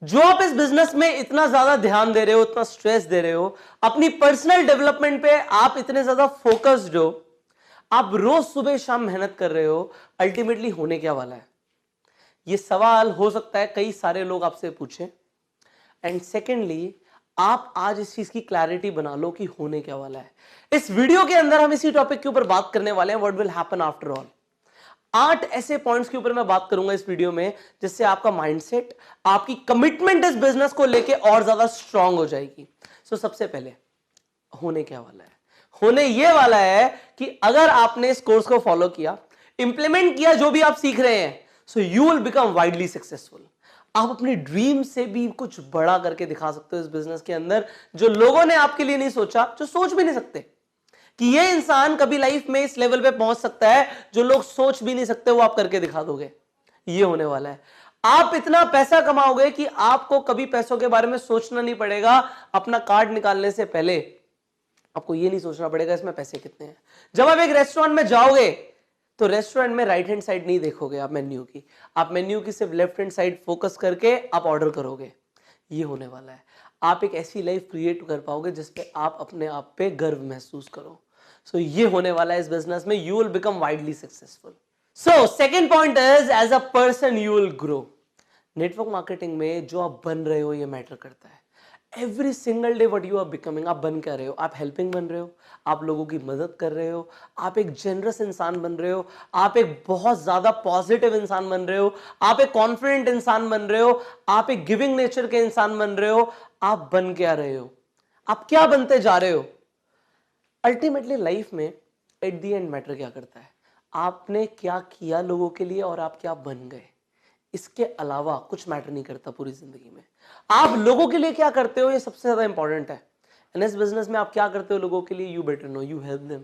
जो आप इस बिजनेस में इतना ज्यादा ध्यान दे रहे हो, इतना स्ट्रेस दे रहे हो, अपनी पर्सनल डेवलपमेंट पे आप इतने ज्यादा फोकस्ड हो, आप रोज सुबह शाम मेहनत कर रहे हो, अल्टीमेटली होने क्या वाला है? ये सवाल हो सकता है कई सारे लोग आपसे पूछें। एंड सेकेंडली, आप आज इस चीज की क्लैरिटी बना लो कि होने क्या वाला है। इस वीडियो के अंदर हम इसी टॉपिक के ऊपर बात करने वाले हैं, what will happen after all. 8 ऐसे पॉइंट्स के ऊपर मैं बात करूंगा इस वीडियो में, जिससे आपका माइंडसेट, आपकी कमिटमेंट इस बिजनेस को लेके और ज्यादा स्ट्रांग हो जाएगी। सबसे पहले होने क्या वाला है? होने ये वाला है कि अगर आपने इस कोर्स को फॉलो किया, इंप्लीमेंट किया जो भी आप सीख रहे हैं, so you will become widely successful. आप अपनी ड्रीम से भी कुछ बड़ा करके दिखा सकते हो इस बिजनेस के अंदर, जो लोगों ने आपके लिए नहीं सोचा, जो सोच भी नहीं सकते कि ये इंसान कभी लाइफ में इस लेवल पे पहुंच सकता है, जो लोग सोच भी नहीं सकते, वो आप करके दिखा दोगे। ये होने वाला है। आप इतना पैसा कमाओगे कि आपको कभी पैसों के बारे में सोचना नहीं पड़ेगा। अपना कार्ड निकालने से पहले आपको ये नहीं सोचना पड़ेगा इसमें पैसे कितने हैं। जब आप एक रेस्टोरेंट में जाओगे तो रेस्टोरेंट में राइट हैंड साइड नहीं देखोगे आप मेन्यू की, आप मेन्यू की सिर्फ लेफ्ट हैंड साइड फोकस करके आप ऑर्डर करोगे। ये होने वाला है। आप एक ऐसी लाइफ क्रिएट कर पाओगे जिसपे आप अपने आप पे गर्व महसूस करो। ये होने वाला है इस बिजनेस में। You will become widely successful. Second point is, as a person you will grow. Network marketing में जो आप बन रहे हो ये मैटर करता है। Every single day what you are becoming, आप बन क्या रहे हो? आप हेल्पिंग बन रहे हो, आप लोगों की मदद कर रहे हो, आप एक जेनरस इंसान बन रहे हो, आप एक बहुत ज्यादा पॉजिटिव इंसान बन रहे हो, आप एक कॉन्फिडेंट इंसान बन रहे हो, आप एक गिविंग नेचर के इंसान बन रहे हो। आप बन क्या रहे हो? आप क्या बनते जा रहे हो? अल्टीमेटली लाइफ में एट दी एंड मैटर क्या करता है? आपने क्या किया लोगों के लिए और आप क्या बन गए। इसके अलावा कुछ मैटर नहीं करता पूरी जिंदगी में। आप लोगों के लिए क्या करते हो, ये सबसे ज्यादा इंपॉर्टेंट है। एंड इस बिजनेस में आप क्या करते हो लोगों के लिए, you better know, you help them.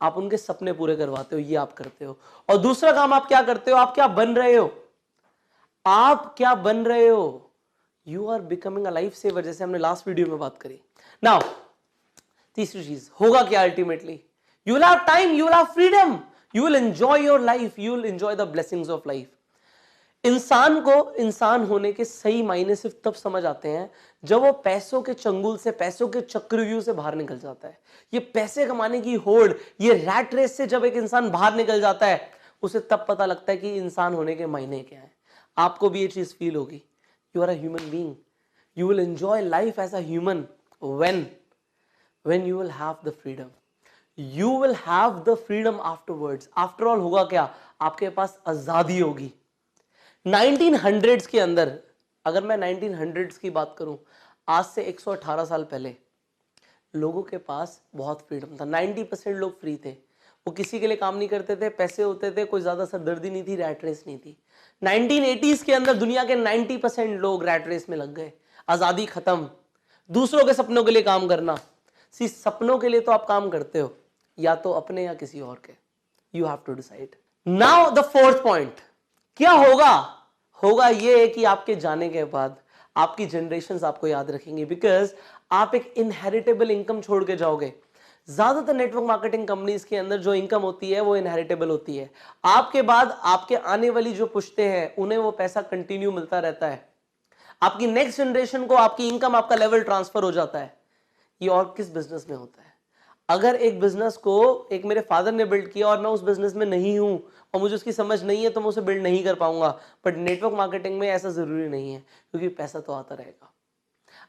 आप उनके सपने पूरे करवाते हो, ये आप करते हो। और दूसरा काम आप क्या करते हो, आप क्या बन रहे हो? आप क्या बन रहे हो? You are becoming a life saver, जैसे हमने लास्ट वीडियो में बात करी। नाउ तीसरी चीज होगा क्या? Ultimately you will have time, you will have freedom, you will enjoy your life, you will enjoy the blessings of life. इंसान को इंसान होने के सही मायने सिर्फ तब समझ आते हैं जब वो पैसों के चंगुल से, पैसों के चक्रव्यूह से बाहर निकल जाता है। ये पैसे कमाने की होड़, ये रैट रेस से जब एक इंसान बाहर निकल जाता है, उसे तब पता लगता है कि इंसान होने के मायने क्या है। आपको भी ये चीज फील होगी। You are a human being, you will enjoy life as a human when you will have the freedom, you will have the freedom afterwards. After all होगा क्या? आपके पास आजादी होगी। 1900s के अंदर, अगर मैं 1900s की बात करूं, आज से 118 साल पहले लोगों के पास बहुत फ्रीडम था। 90% लोग फ्री थे, वो किसी के लिए काम नहीं करते थे, पैसे होते थे, कोई ज्यादा सरदर्दी नहीं थी, रैट रेस नहीं थी। 1980s के अंदर दुनिया के 90% लोग रैट रेस में लग गए, आजादी खत्म, दूसरों के सपनों के लिए काम करना। सपनों के लिए तो आप काम करते हो, या तो अपने या किसी और के। You have to decide. Now the fourth point, क्या होगा? होगा ये कि आपके जाने के बाद आपकी जनरेशंस आपको याद रखेंगे, बिकॉज आप एक इनहेरिटेबल इनकम छोड़ के जाओगे। ज्यादातर नेटवर्क मार्केटिंग कंपनीज के अंदर जो इनकम होती है वो इनहेरिटेबल होती है। आपके बाद आपके आने वाली जो पुश्ते हैं उन्हें वो पैसा कंटिन्यू मिलता रहता है। आपकी नेक्स्ट जनरेशन को आपकी इनकम, आपका लेवल ट्रांसफर हो जाता है। ये और किस बिजनेस में होता है? अगर एक बिजनेस को एक मेरे फादर ने बिल्ड किया और मैं उस बिजनेस में नहीं हूं और मुझे उसकी समझ नहीं है, तो मैं उसे बिल्ड नहीं कर पाऊंगा। बट नेटवर्क मार्केटिंग में ऐसा जरूरी नहीं है, क्योंकि पैसा तो आता रहेगा।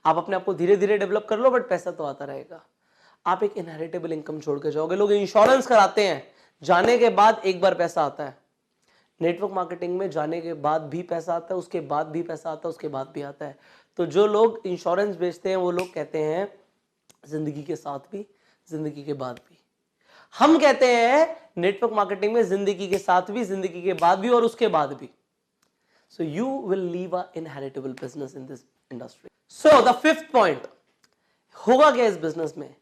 आप अपने आप को धीरे धीरे डेवलप कर लो, बट पैसा तो आता रहेगा। आप एक इनहेरिटेबल इनकम छोड़ के जाओगे। लोग इंश्योरेंस कराते हैं, जाने के बाद एक बार पैसा आता है। नेटवर्क मार्केटिंग में जाने के बाद भी पैसा आता है, उसके बाद भी पैसा आता है, उसके बाद भी आता है। तो जो लोग इंश्योरेंस बेचते हैं वो लोग कहते हैं जिंदगी के साथ भी, जिंदगी के बाद भी। हम कहते हैं नेटवर्क मार्केटिंग में जिंदगी के साथ भी, जिंदगी के बाद भी और उसके बाद भी। So you will leave a inheritable business in this industry. So the fifth point, होगा क्या इस बिजनेस में?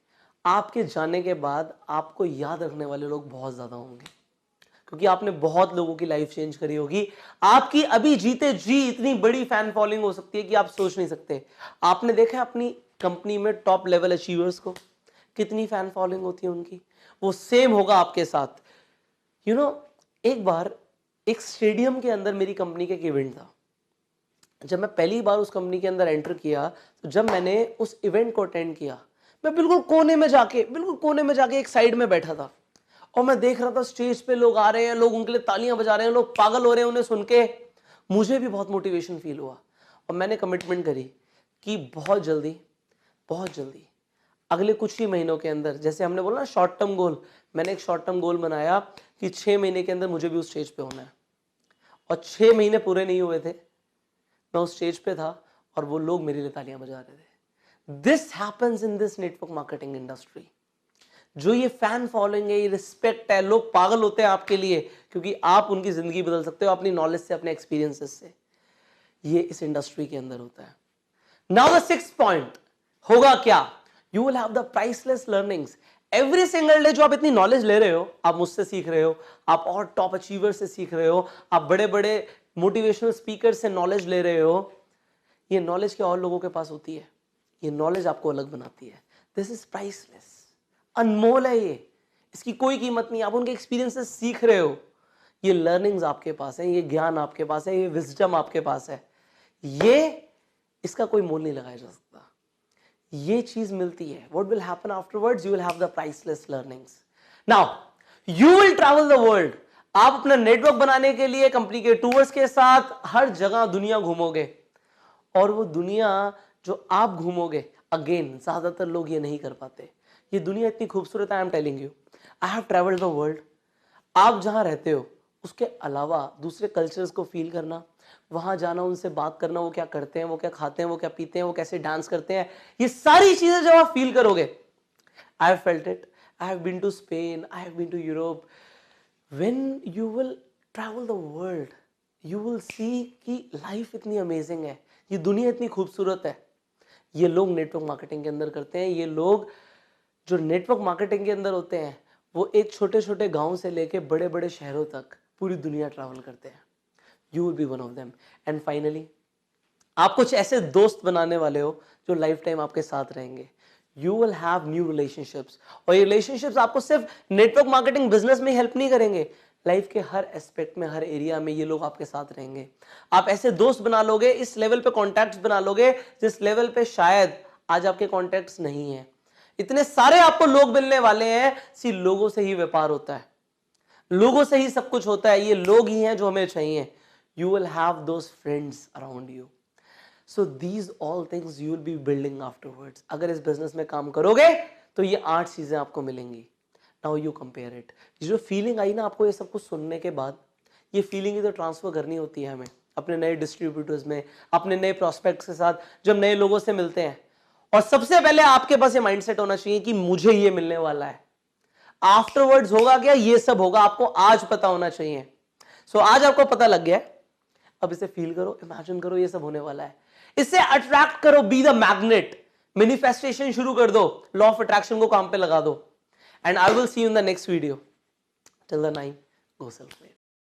आपके जाने के बाद आपको याद रखने वाले लोग बहुत ज्यादा होंगे, क्योंकि आपने बहुत लोगों की लाइफ चेंज करी होगी। आपकी अभी जीते जी इतनी बड़ी फैन फॉलोइंग हो सकती है कि आप सोच नहीं सकते। आपने देखा अपनी कंपनी में टॉप लेवल अचीवर्स को, कितनी फैन फॉलोइंग होती है उनकी। वो सेम होगा आपके साथ। यू नो, एक बार एक स्टेडियम के अंदर मेरी कंपनी का एक इवेंट था। जब मैं पहली बार उस कंपनी के अंदर एंटर किया, तो जब मैंने उस इवेंट को अटेंड किया, मैं बिल्कुल कोने में जाके एक साइड में बैठा था और मैं देख रहा था स्टेज पे लोग आ रहे हैं, लोग उनके लिए तालियां बजा रहे हैं, लोग पागल हो रहे हैं उन्हें सुन के। मुझे भी बहुत मोटिवेशन फील हुआ और मैंने कमिटमेंट करी कि बहुत जल्दी अगले कुछ ही महीनों के अंदर, जैसे हमने बोला ना शॉर्ट टर्म गोल, मैंने एक शॉर्ट टर्म गोल बनाया कि 6 महीने के अंदर मुझे भी उस स्टेज पे होना है। और 6 महीने पूरे नहीं हुए थे, मैं उस स्टेज पे था और वो लोग मेरे लिए तालियां बजा रहे थे। This happens in this network marketing industry. जो ये फैन फॉलोइंग है, ये रिस्पेक्ट है, लोग पागल होते हैं आपके लिए क्योंकि आप उनकी जिंदगी बदल सकते हो अपनी नॉलेज से, अपने एक्सपीरियंसेस से। ये इस इंडस्ट्री के अंदर होता है। नाउ द 6th पॉइंट होगा क्या? You will have the priceless learnings. Every single day जो आप इतनी नॉलेज ले रहे हो, आप मुझसे सीख रहे हो, आप और टॉप अचीवर से सीख रहे हो, आप बड़े बड़े मोटिवेशनल स्पीकर से नॉलेज ले रहे हो, ये नॉलेज के और लोगों के पास होती है, ये नॉलेज आपको अलग बनाती है। दिस इज प्राइसलेस, अनमोल है ये, इसकी कोई कीमत नहीं। आप उनके एक्सपीरियंस से सीख रहे हो, ये लर्निंग्स आपके पास है, ये ज्ञान आपके पास है, ये विजडम आपके पास है, ये इसका कोई मोल नहीं लगाया जा सकता। ये चीज मिलती है। What will happen afterwards? You will have the priceless learnings. Now you will travel the world. आप अपना नेटवर्क बनाने के लिए कंपनी के टूर्स के साथ हर जगह दुनिया घूमोगे और वो दुनिया जो आप घूमोगे, अगेन ज्यादातर लोग ये नहीं कर पाते। ये दुनिया इतनी खूबसूरत है, I am telling you, I have travelled the world. आप जहां रहते हो उसके अलावा दूसरे कल्चर्स को फील करना, वहां जाना, उनसे बात करना, वो क्या करते हैं, वो क्या खाते हैं, वो क्या पीते हैं, वो कैसे डांस करते हैं, ये सारी चीजें जब आप फील करोगे, I have felt it, I have been to Spain, I have been to Europe. When you will travel the world, you will see कि लाइफ इतनी अमेजिंग है, ये दुनिया इतनी खूबसूरत है। ये लोग नेटवर्क मार्केटिंग के अंदर करते हैं। ये लोग जो नेटवर्क मार्केटिंग के अंदर होते हैं वो एक छोटे छोटे गांव से लेके बड़े बड़े शहरों तक पूरी दुनिया ट्रैवल करते हैं। You will be one of them. And finally, आप कुछ ऐसे दोस्त बनाने वाले हो जो लाइफ टाइम आपके साथ रहेंगे। You will have new relationships, और ये रिलेशनशिप्स आपको सिर्फ नेटवर्क मार्केटिंग बिजनेस में हेल्प नहीं करेंगे, लाइफ के हर एस्पेक्ट में, हर एरिया में ये लोग आपके साथ रहेंगे। आप ऐसे दोस्त बना लोगे, इस लेवल पे कॉन्टैक्ट्स बना लोगे जिस लेवल पे शायद आज आपके कॉन्टैक्ट्स नहीं है। इतने सारे आपको लोग मिलने वाले हैं, सी लोगों से ही व्यापार होता है, लोगों से ही सब कुछ होता है, ये लोग ही हैं जो हमें चाहिए। You will have those friends around you. So these all things you will be building afterwards. अगर इस बिजनेस में काम करोगे तो ये 8 चीजें आपको मिलेंगी। Now you compare it. जो फीलिंग आई ना आपको ये सब कुछ सुनने के बाद, ये फीलिंग ही तो ट्रांसफर करनी होती है हमें अपने नए डिस्ट्रीब्यूटर्स में, अपने नए प्रोस्पेक्ट्स के साथ जब नए लोगों से मिलते हैं। और सबसे पहले आपके पास ये माइंडसेट होना चाहिए कि मुझे ये मिलने वाला है। आफ्टरवर्ड्स होगा क्या? ये सब होगा, आपको आज पता होना चाहिए। सो आज आपको पता लग गया, अब इसे फील करो, इमेजिन करो ये सब होने वाला है, इसे अट्रैक्ट करो, बी द मैग्नेट। मैनिफेस्टेशन शुरू कर दो, लॉ ऑफ अट्रैक्शन को काम पे लगा दो। And I will see you in the next video. Till the time, go self made.